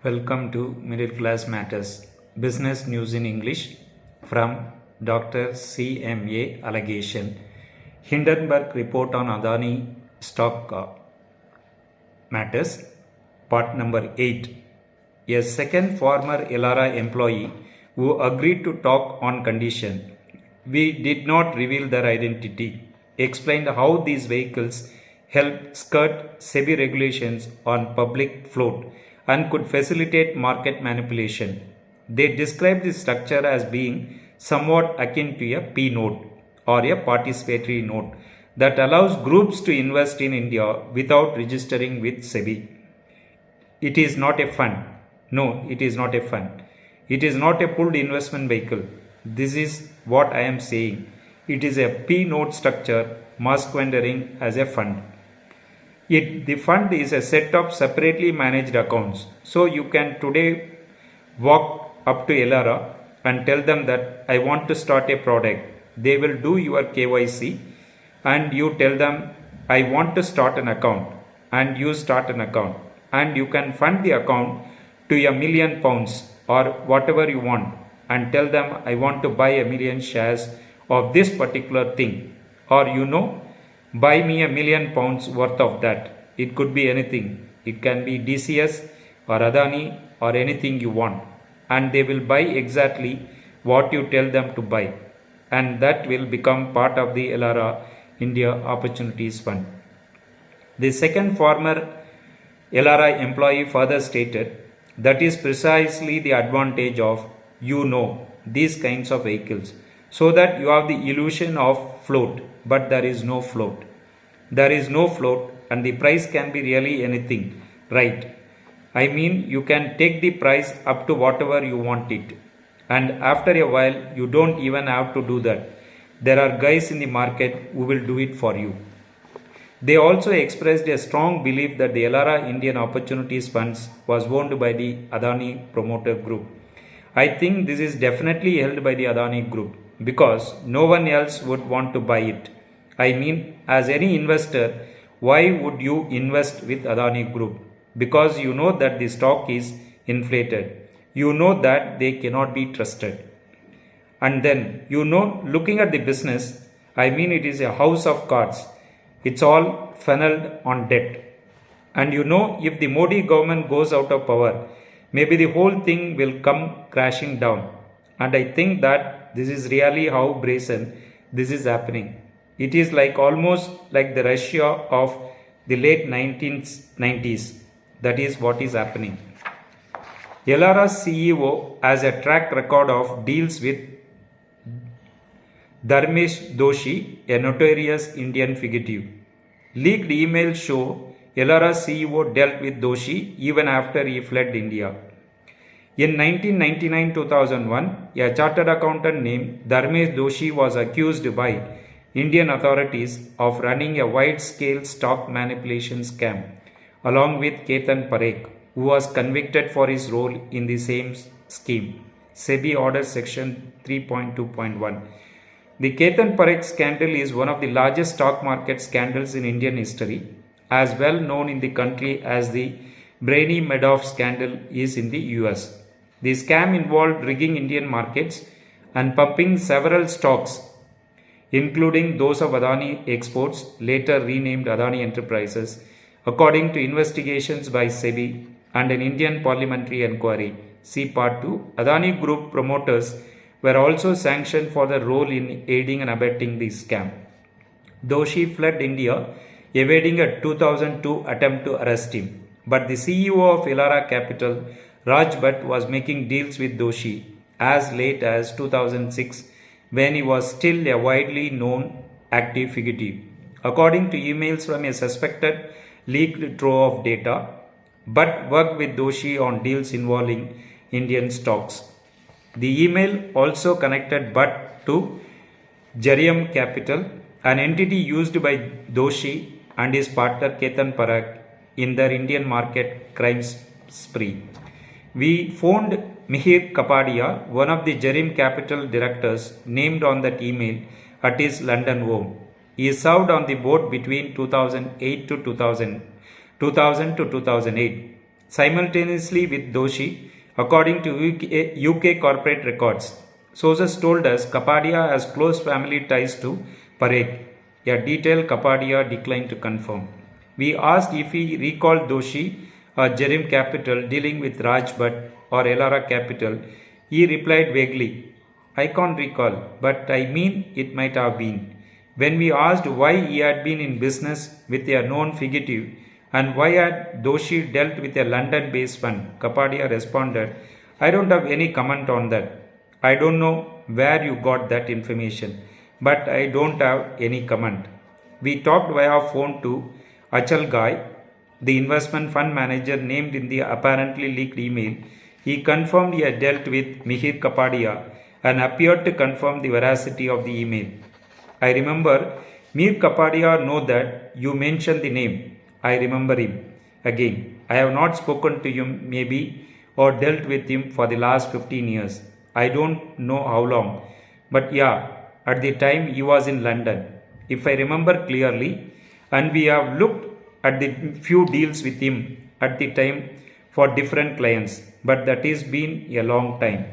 Welcome to Middle Class Matters, Business News in English from Dr. CMA Allegation. Hindenburg Report on Adani Stock Matters, Part number 8. A second former Elara employee who agreed to talk on condition we did not reveal their identity explained how these vehicles help skirt SEBI regulations on public float and could facilitate market manipulation. They describe the structure as being somewhat akin to a P note or a participatory note that allows groups to invest in India without registering with SEBI. It is not a fund. No, it is not a fund. It is not a pooled investment vehicle. This is what I am saying. It is a P note structure masquerading as a fund. The fund is a set of separately managed accounts. So you can today walk up to Elara and tell them that I want to start a product. They will do your KYC and you tell them I want to start an account, and you start an account, and you can fund the account to £1 million or whatever you want, and tell them I want to buy 1 million shares of this particular thing, or buy me £1 million worth of that. It could be anything. It can be DCS or Adani or anything you want, and they will buy exactly what you tell them to buy, and that will become part of the Elara India Opportunities Fund. The second former Elara employee further stated that is precisely the advantage of these kinds of vehicles, so that you have the illusion of float, but there is no float. There is no float, and the price can be really anything, right? I mean, you can take the price up to whatever you want it, and after a while you don't even have to do that. There are guys in the market who will do it for you. They also expressed a strong belief that the Elara Indian Opportunities Funds was owned by the Adani promoter group. I think this is definitely held by the Adani group because no one else would want to buy it. I mean, as any investor, why would you invest with Adani group? Because you know that the stock is inflated. You know that they cannot be trusted. And then, looking at the business, I mean it is a house of cards. It's all funneled on debt. And if the Modi government goes out of power, maybe the whole thing will come crashing down. And I think that this is really how brazen this is happening. It is almost like the Russia of the late 1990s. That is what is happening. Elara's CEO has a track record of deals with Dharmesh Doshi, a notorious Indian fugitive. Leaked emails show Elara's CEO dealt with Doshi even after he fled India. In 1999-2001, a chartered accountant named Dharmesh Doshi was accused by Indian authorities of running a wide-scale stock manipulation scam, along with Ketan Parekh, who was convicted for his role in the same scheme. SEBI Order Section 3.2.1. The Ketan Parekh scandal is one of the largest stock market scandals in Indian history, as well known in the country as the Brainy Madoff scandal is in the US. The scam involved rigging Indian markets and pumping several stocks, including those of Adani Exports, later renamed Adani Enterprises, according to investigations by SEBI and an Indian parliamentary inquiry. See Part 2. Adani Group promoters were also sanctioned for their role in aiding and abetting the scam. Doshi fled India, evading a 2002 attempt to arrest him. But the CEO of Elara Capital, Raj Bhatt, was making deals with Doshi as late as 2006, when he was still a widely known active fugitive. According to emails from a suspected leaked trove of data, Bhatt worked with Doshi on deals involving Indian stocks. The email also connected Bhatt to Jariam Capital, an entity used by Doshi and his partner Ketan Parekh in their Indian market crime spree. We phoned Mihir Kapadia, one of the Jariam Capital directors named on that email, at his London home. He served on the board between 2000 to 2008. simultaneously with Doshi, according to UK corporate records. Sources told us Kapadia has close family ties to Parekh. A detailed Kapadia declined to confirm. We asked if he recalled Doshi or Jerim Capital dealing with Raj Bhatt or Elara Capital. He replied vaguely, I can't recall, but I mean it might have been. When we asked why he had been in business with a known fugitive and why had Doshi dealt with a London-based fund, Kapadia responded, I don't have any comment on that. I don't know where you got that information, but I don't have any comment. We talked via phone to Achal Gai, the investment fund manager named in the apparently leaked email. He confirmed he had dealt with Mihir Kapadia and appeared to confirm the veracity of the email. I remember Mir Kapadia know that you mentioned the name. I remember him. Again, I have not spoken to him maybe or dealt with him for the last 15 years. I don't know how long. But yeah, at the time he was in London, if I remember clearly, and we have looked at the few deals with him at the time for different clients, but that has been a long time.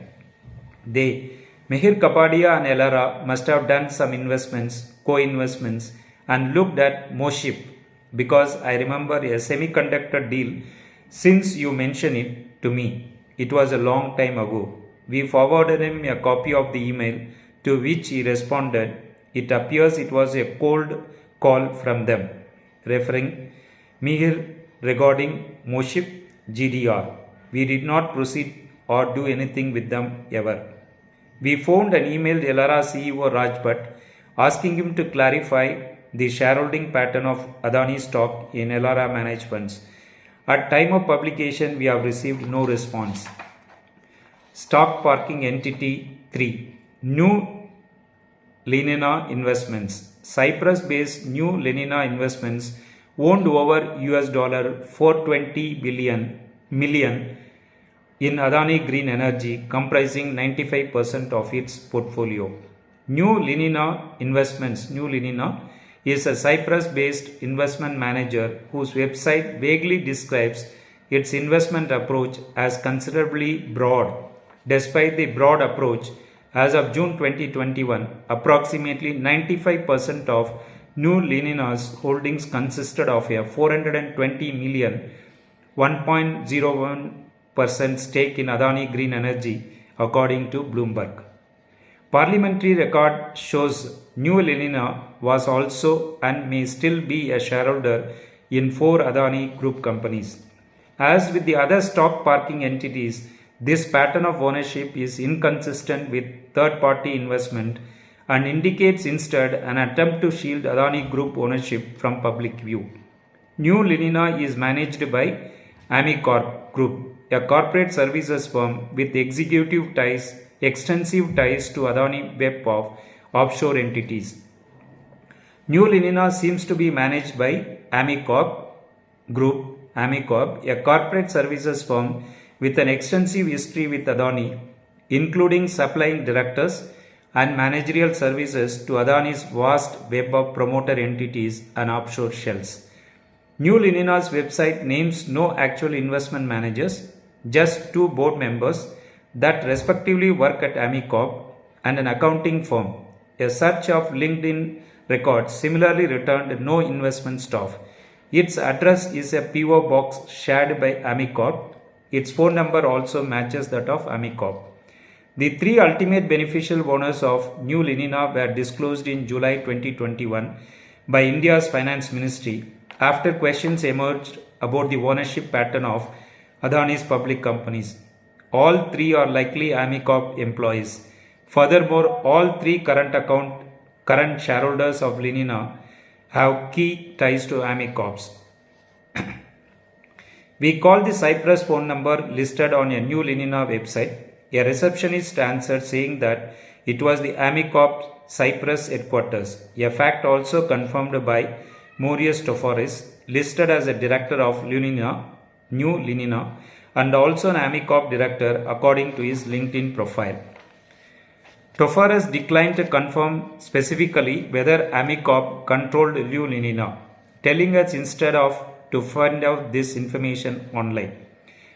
Mehir Kapadia and Elara must have done some investments, co-investments, and looked at Moship, because I remember a semiconductor deal since you mentioned it to me. It was a long time ago. We forwarded him a copy of the email, to which he responded, it appears it was a cold call from them, referring Mihir regarding Moship GDR. We did not proceed or do anything with them ever. We phoned and emailed Elara CEO Raj Bhatt asking him to clarify the shareholding pattern of Adani stock in Elara managed funds. At time of publication, we have received no response. Stock parking entity 3. New Lenina Investments. Cyprus-based New Lenina Investments owned over $420 million in Adani Green Energy, comprising 95% of its portfolio. New Lenina Investments, New Lenina, is a Cyprus-based investment manager whose website vaguely describes its investment approach as considerably broad. Despite the broad approach, as of June 2021, approximately 95% of New Lenina's holdings consisted of a $420 million, 1.01% stake in Adani Green Energy, according to Bloomberg. Parliamentary record shows New Lenina was also and may still be a shareholder in 4 Adani Group companies. As with the other stock parking entities, this pattern of ownership is inconsistent with third-party investment and indicates instead an attempt to shield Adani Group ownership from public view. New Lenina is managed by Amicorp Group, a corporate services firm with extensive ties to Adani web of offshore entities. New Lenina seems to be managed by Amicorp Group, a corporate services firm with an extensive history with Adani, including supplying directors and managerial services to Adani's vast web of promoter entities and offshore shells. New Lenina's website names no actual investment managers, just 2 board members that respectively work at Amicorp and an accounting firm. A search of LinkedIn records similarly returned no investment staff. Its address is a PO box shared by Amicorp. Its phone number also matches that of Amicorp. The 3 ultimate beneficial owners of New Lenina were disclosed in July 2021 by India's Finance Ministry after questions emerged about the ownership pattern of Adani's public companies. All 3 are likely Amicorp employees. Furthermore, all 3 current shareholders of Lenina have key ties to Amicorps. We called the Cyprus phone number listed on a New Lenina website. A receptionist answered saying that it was the Amicorp Cyprus headquarters, a fact also confirmed by Maurice Tofaris, listed as a director of New Lenina, and also an Amicorp director according to his LinkedIn profile. Tofaris declined to confirm specifically whether Amicorp controlled New Lenina, telling us instead of to find out this information online.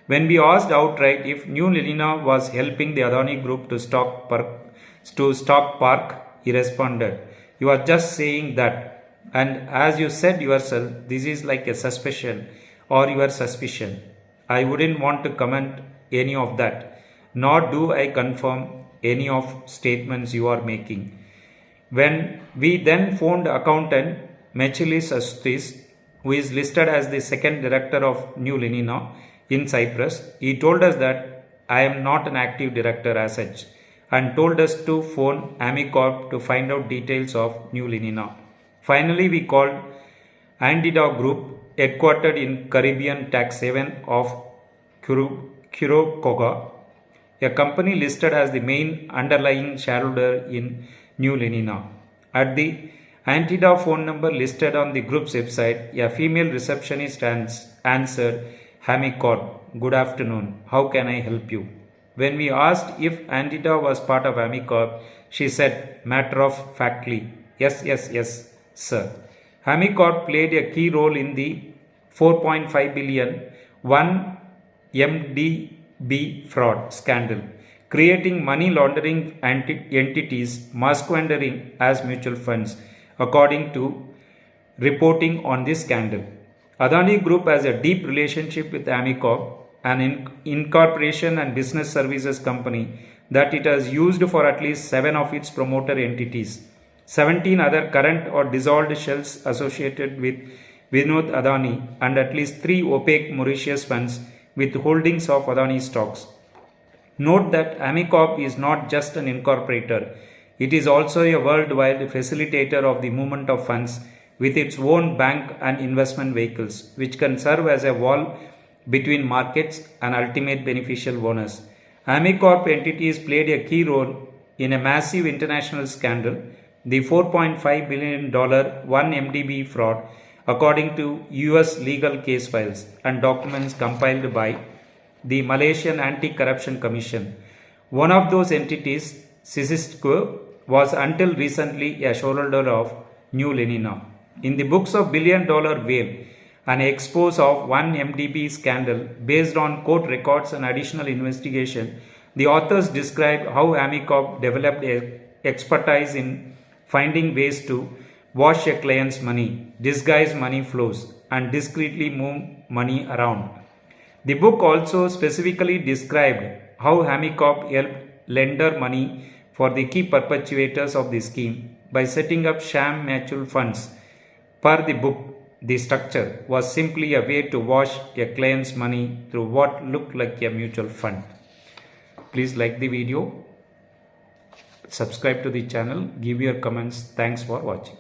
When we asked outright if New Lenina was helping the Adani group to stock park, he responded, "You are just saying that. And as you said yourself, this is like a suspicion or your suspicion. I wouldn't want to comment any of that, nor do I confirm any of statements you are making." When we then phoned accountant Mechilis Astis, who is listed as the second director of New Lenina in Cyprus, he told us that I am not an active director as such and told us to phone Amicorp to find out details of New Lenina. Finally, we called Andida Group, headquartered in Caribbean tax haven of Quirocoga, a company listed as the main underlying shareholder in New Lenina. At the Antida phone number listed on the group's website, a female receptionist answered, "Amicorp, good afternoon. How can I help you?" When we asked if Antida was part of Amicorp, she said matter-of-factly, yes, sir." Amicorp played a key role in the 4.5 billion 1 MDB fraud scandal, creating money laundering entities masquerading as mutual funds, according to reporting on this scandal. Adani Group has a deep relationship with Amicorp, an incorporation and business services company that it has used for at least 7 of its promoter entities, 17 other current or dissolved shells associated with Vinod Adani, and at least 3 opaque Mauritius funds with holdings of Adani stocks. Note that Amicorp is not just an incorporator, it is also a worldwide facilitator of the movement of funds with its own bank and investment vehicles, which can serve as a wall between markets and ultimate beneficial owners. Amicorp entities played a key role in a massive international scandal, the $4.5 billion 1 MDB fraud, according to US legal case files and documents compiled by the Malaysian Anti-Corruption Commission. One of those entities, Cisco, was until recently a shareholder of New Lenina. In the books of $1 billion whale, an expose of 1 MDB scandal based on court records and additional investigation, the authors describe how Amicorp developed expertise in finding ways to wash a client's money, disguise money flows, and discreetly move money around. The book also specifically described how Amicorp helped lender money for the key perpetuators of the scheme by setting up sham mutual funds. Per the book, the structure was simply a way to wash a client's money through what looked like a mutual fund. Please like the video, subscribe to the channel, give your comments. Thanks for watching.